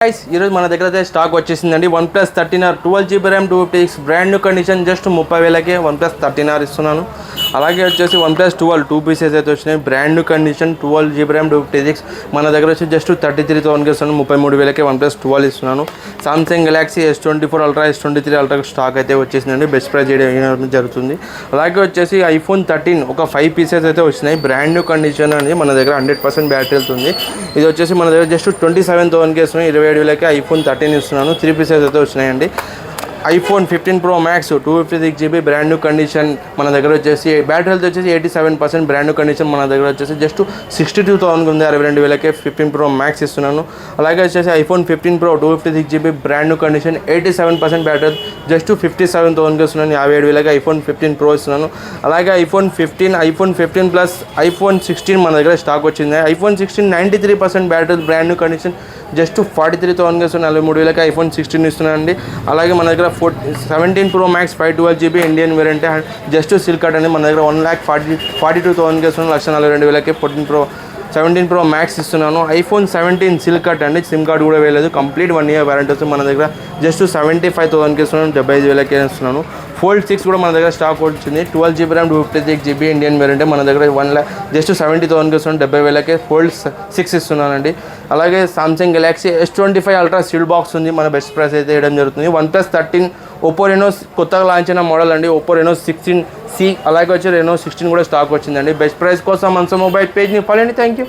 Guys ఈరోజు మన దగ్గర అయితే స్టాక్ వచ్చేసిందండి OnePlus 13R 12GB RAM 256 brand new condition just 30,000కే OnePlus 13R ఇస్తున్నాను. అలాగే వచ్చేసి OnePlus 12 2 పీసెస్ అయితే వచ్చినాయి brand new condition 12GB RAM 256 మన దగ్గర వచ్చి జస్ట్ 33,000కి ఇస్తున్నాను. 33,000కే OnePlus 12 ఇస్తున్నాను. Samsung Galaxy S24 Ultra S23 Ultra stock అయితే వచ్చేసిందండి. బెస్ట్ ప్రైస్ చేయడం జరుగుతుంది. అలాగే వచ్చేసి iPhone 13 ఒక 5 పీసెస్ అయితే వచ్చినాయి బ్రాండ్ న్యూ కండిషన్ అని మన దగ్గర 100% బ్యాటరీ వెళ్తుంది. ఇది వచ్చేసి మన దగ్గర జస్ట్ 27,000కి ఇస్తున్నాయి. 27,000కి iPhone 13 ఇస్తున్నాను. 3 పీసెస్ అయితే వచ్చినాయండి. iPhone 15 Pro Max 256GB brand new condition మన దగ్గర వచ్చేసి బ్యాటరీ హెల్త్ వచ్చేసి 87% బ్రాండ్ న్యూ కండిషన్ మన దగ్గర వచ్చేసి జస్ట్ 62,000 ఉంది. 62,000కే 15 Pro Max ఇస్తున్నాను. అలాగే వచ్చేసి iPhone 15 Pro 256GB brand new condition 87% battery just 57,000కి ఇస్తున్నాను. 57,000కి iPhone 15 Pro ఇస్తున్నాను. అలాగే iPhone 15 ప్లస్ iPhone 16 మన దగ్గర స్టాక్ వచ్చింది. iPhone 16 93% battery brand new condition just 43,000కి ఇస్తున్నాను. 43,000కి iPhone 16 ఇస్తున్నానండి. అలాగే మన దగ్గర 17 Pro Max 512GB Indian variant just seal cut అండి మన దగ్గర 1,42,000కి ఇస్తున్నాను. 1,42,000కి 17 Pro Max ఇస్తున్నాను. iPhone 17 సిల్ కట్ అండి, సిమ్ కార్డ్ కూడా వేయలేదు, కంప్లీట్ 1 year వారంటీ వస్తుంది మన దగ్గర జస్ట్ 75,000కి ఇస్తున్నాను. 75,000కి ఇస్తున్నాను. Fold 6 కూడా మన దగ్గర స్టాక్ వచ్చింది. 12GB RAM 256GB Indian variant మన దగ్గర జస్ట్ 70,000కి ఇస్తున్నాను. 70,000కి Fold 6 ఇస్తున్నానండి. అలాగే Samsung Galaxy S25 Ultra sealed box ఉంది. మన బెస్ట్ ప్రైస్ అయితే వేయడం జరుగుతుంది. OnePlus 13 Oppo Reno కొత్తగా లాంచ్ అయిన మోడల్ అండి. Oppo Reno 16C అలాగే వచ్చి Reno 16 కూడా స్టాక్ వచ్చిందండి. బెస్ట్ ప్రైస్ కోసం మన మొబైల్ పేజ్ని ఫాలో అండి. Thank you.